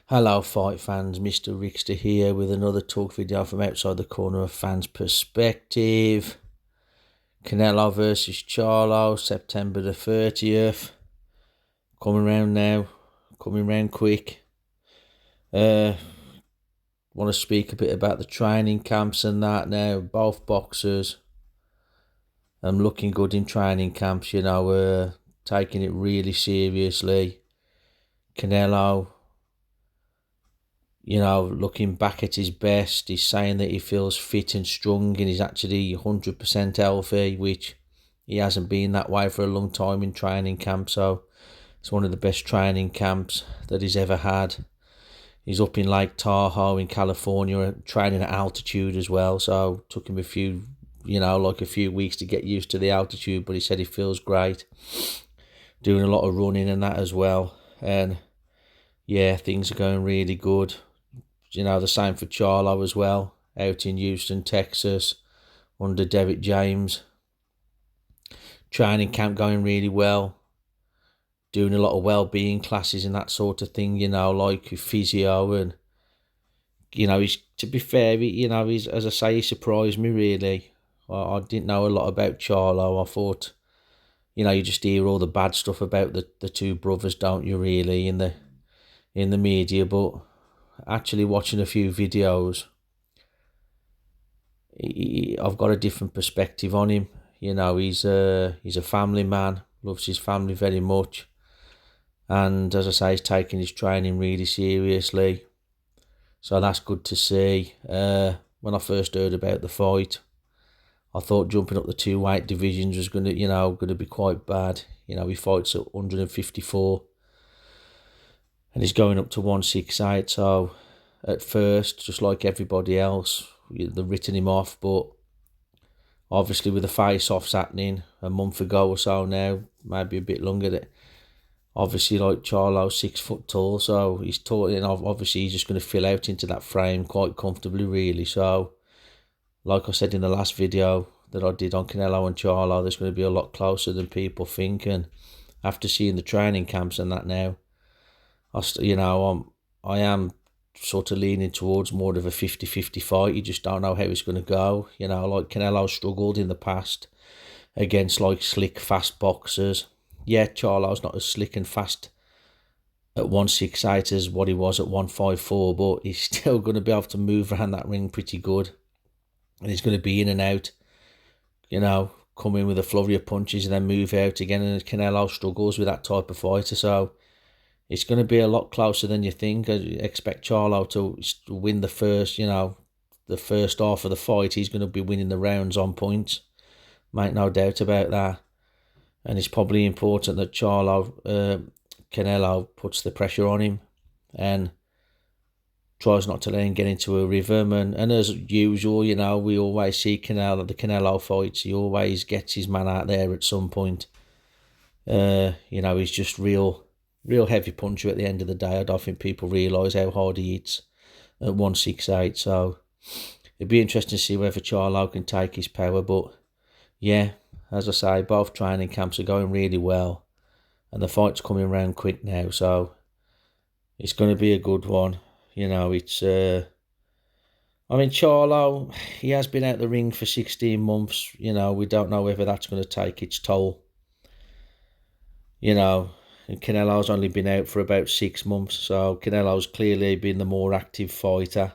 Hello fight fans, Mr. Rickster here with another talk video from outside the corner of fans' perspective. Canelo versus Charlo, September the 30th. Coming round now, coming round quick. Want to speak a bit about the training camps and that now. Both boxers looking good in training camps, taking it really seriously. Canelo, looking back at his best, he's saying that he feels fit and strong and he's actually 100% healthy, which he hasn't been that way for a long time in training camp. So it's one of the best training camps that he's ever had. He's up in Lake Tahoe in California, training at altitude as well. So it took him a few weeks to get used to the altitude, but he said he feels great. Doing a lot of running and that as well. And yeah, things are going really good. The same for Charlo as well, out in Houston, Texas, under Derek James. Training camp going really well. Doing a lot of well-being classes and that sort of thing, like physio. And, he's, to be fair, he's, as I say, he surprised me really. I didn't know a lot about Charlo. I thought, you just hear all the bad stuff about the two brothers, don't you, really, in the media, but actually watching a few videos, I've got a different perspective on him. He's a family man, loves his family very much, and as I say, he's taking his training really seriously. So that's good to see. When I first heard about the fight, I thought jumping up the two weight divisions was going to be quite bad. He fights at 154. And he's going up to 168, so at first, just like everybody else, they're written him off, but obviously with the face-offs happening a month ago or so now, maybe a bit longer, that obviously like Charlo's 6 foot tall, so he's tall, and obviously he's just going to fill out into that frame quite comfortably really. So like I said in the last video that I did on Canelo and Charlo, there's going to be a lot closer than people think, and after seeing the training camps and that now, I am sort of leaning towards more of a 50-50 fight. You just don't know how it's going to go. Like Canelo struggled in the past against like slick, fast boxers. Yeah, Charlo's not as slick and fast at 168 as what he was at 154, but he's still going to be able to move around that ring pretty good. And he's going to be in and out, come in with a flurry of punches and then move out again. And Canelo struggles with that type of fighter, so it's going to be a lot closer than you think. I expect Charlo to win the first half of the fight. He's going to be winning the rounds on points. Make no doubt about that. And it's probably important that Canelo puts the pressure on him and tries not to let him get into a rhythm. And as usual, we always see the Canelo fights. He always gets his man out there at some point. He's just real heavy puncher at the end of the day. I don't think people realise how hard he hits at 168. So it'd be interesting to see whether Charlo can take his power. But yeah, as I say, both training camps are going really well, and the fight's coming around quick now. So it's going to be a good one. Charlo, he has been out the ring for 16 months. We don't know whether that's going to take its toll. And Canelo's only been out for about 6 months, so Canelo's clearly been the more active fighter.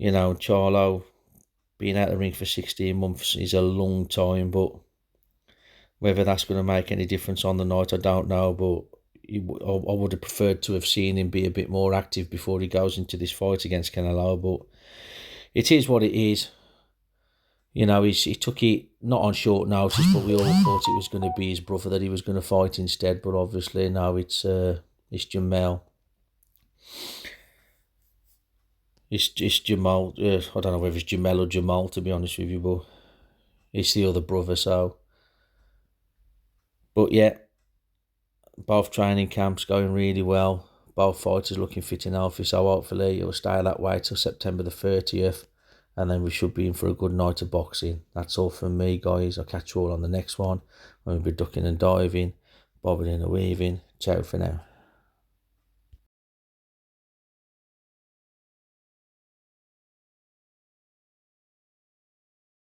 Charlo being out the ring for 16 months is a long time, but whether that's going to make any difference on the night, I don't know. But I would have preferred to have seen him be a bit more active before he goes into this fight against Canelo, but it is what it is. He took it not on short notice, but we all thought it was going to be his brother that he was going to fight instead. But obviously now it's Jamel. It's Jamal. I don't know whether it's Jamel or Jamal, to be honest with you, but it's the other brother. So, but yeah, both training camps going really well. Both fighters looking fit and healthy. So hopefully it will stay that way till September the 30th. And then we should be in for a good night of boxing. That's all from me, guys. I'll catch you all on the next one. We'll be ducking and diving, bobbing and weaving. Ciao for now.